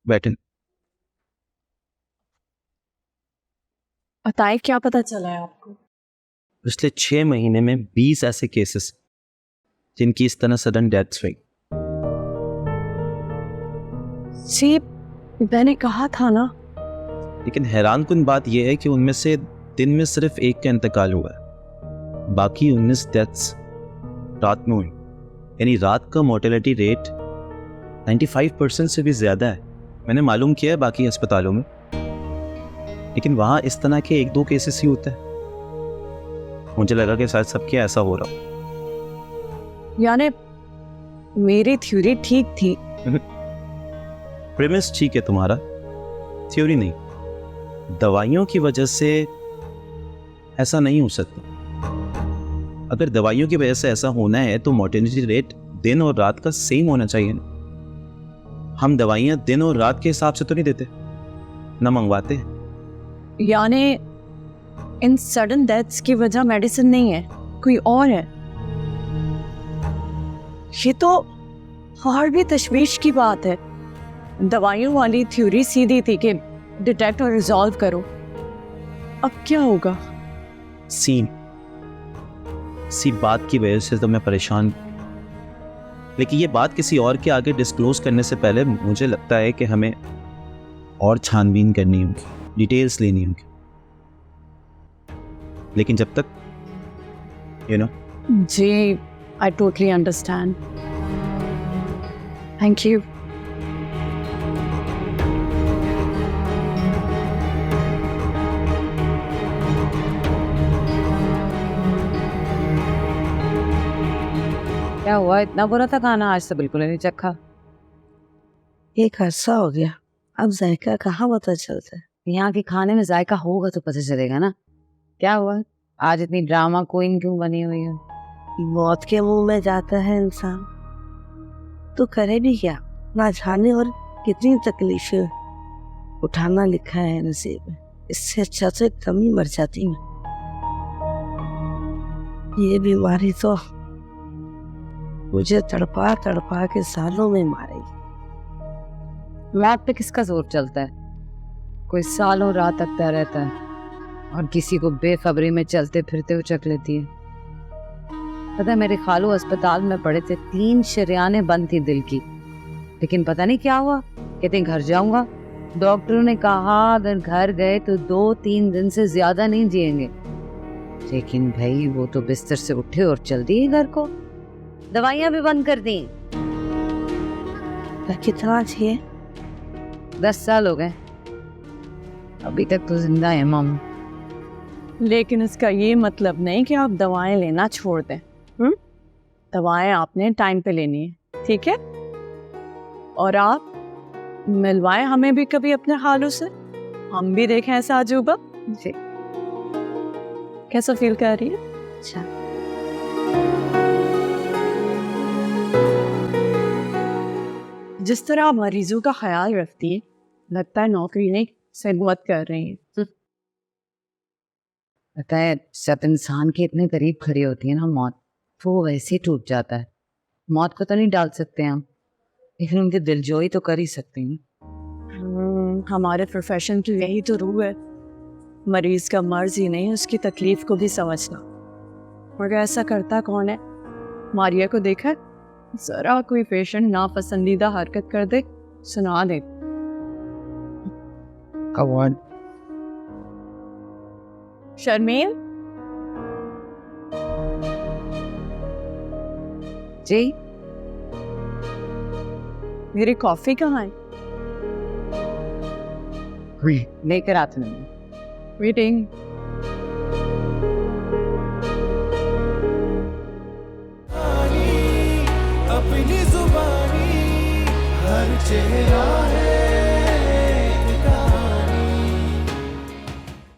बैठे। बताइए क्या पता चला है आपको? पिछले 6 महीने में 20 ऐसे केसेस जिनकी इस तरह सडन डेथ्स हुई। जी, मैंने कहा था ना। लेकिन हैरानकुन बात यह है कि उनमें से दिन में सिर्फ एक का इंतकाल हुआ है, बाकी 19 डेथ्स रात में हुई। यानी रात का मोर्टेलिटी रेट 95% से भी ज़्यादा है। मैंने मालूम किया है बाकी अस्पतालों में, लेकिन वहाँ इस तरह के 1-2 केसेस ही होते हैं। मुझे लगा कि शायद सबके ऐसा हो रहा हो। यानी मेरी थ्योरी ठीक थी। प्रेमिस ठीक है तुम्हारा, थ्योरी नहीं। दवाइयों की वजह से ऐसा नहीं हो सकता। अगर दवाइयों की वजह से ऐसा होना है तो मोर्टेलिटी रेट दिन और रात का सेम होना चाहिए ना। हम दवाइयाँ दिन और रात के हिसाब से तो नहीं देते, ना मंगवाते। यानी इन सडन डेथ्स की वजह मेडिसिन नहीं है, कोई और है। ये तो और भी तशवीश की बात है। दवाइयों वाली थ्योरी सीधी थी कि डिटेक्ट और रिजॉल्व करो। अब क्या होगा? सी बात की वजह से तो मैं परेशान, लेकिन ये बात किसी और के आगे डिस्क्लोज करने से पहले मुझे लगता है कि हमें और छानबीन करनी होगी, डिटेल्स लेनी होगी। लेकिन जब तक जी, I totally understand. Thank you. क्या हुआ? इतना बुरा था खाना? आज तो बिल्कुल नहीं चखा। एक अरसा हो गया, अब जायका कहाँ पता चलता है। यहाँ के खाने में जायका होगा तो पता चलेगा ना। क्या हुआ आज इतनी ड्रामा क्वीन क्यों बनी हुई है? मौत के मुंह में जाता है इंसान तो करे भी क्या, ना जाने और कितनी तकलीफें उठाना लिखा है नसीब में। इससे अच्छा तो कमी मर जाती मैं। ये बीमारी तो मुझे तड़पा तड़पा के सालों में मारेगी। लैब पे किसका जोर चलता है? कोई सालों रात तकता रहता है और किसी को बेखबरी में चलते फिरते उचक लेती है। पता है मेरे खालू अस्पताल में पड़े थे, 3 शरियानें बंद थी दिल की, लेकिन पता नहीं क्या हुआ। कहते घर जाऊंगा, डॉक्टरों ने कहा अगर घर गए तो 2-3 दिन से ज्यादा नहीं जिएंगे। लेकिन भाई वो तो बिस्तर से उठे और चल दिए घर को। दवाइयां भी बंद कर दी। कितना चाहिए? 10 साल हो गए, अभी तक तो जिंदा है मामा। लेकिन इसका ये मतलब नहीं कि आप दवाएं लेना छोड़ दें। दवाएं आपने टाइम पे लेनी है, ठीक है? और आप मिलवाएं हमें भी कभी अपने हालों से, हम भी देखें ऐसा अजूबा। जी। कैसा फील कर रही है? अच्छा, जिस तरह आप मरीजों का ख्याल रखती है, लगता है नौकरी नहीं सेहत कर रही है। पता है जब इंसान के इतने करीब खड़ी होती है ना मौत, वो वैसे ही टूट जाता है। मौत को तो नहीं डाल सकते हम, लेकिन उनकी दिलजोई तो कर ही सकते हैं। हमारे प्रोफेशन की यही तो रूह है, मरीज का मर्ज ही नहीं उसकी तकलीफ को भी समझना। मगर ऐसा करता कौन है? मारिया को देखा है? जरा कोई पेशेंट नापसंदीदा हरकत कर दे, सुना दे। कौन? शर्मील जी, मेरी कॉफी कहाँ है? लेकर आते हैं। वेटिंग।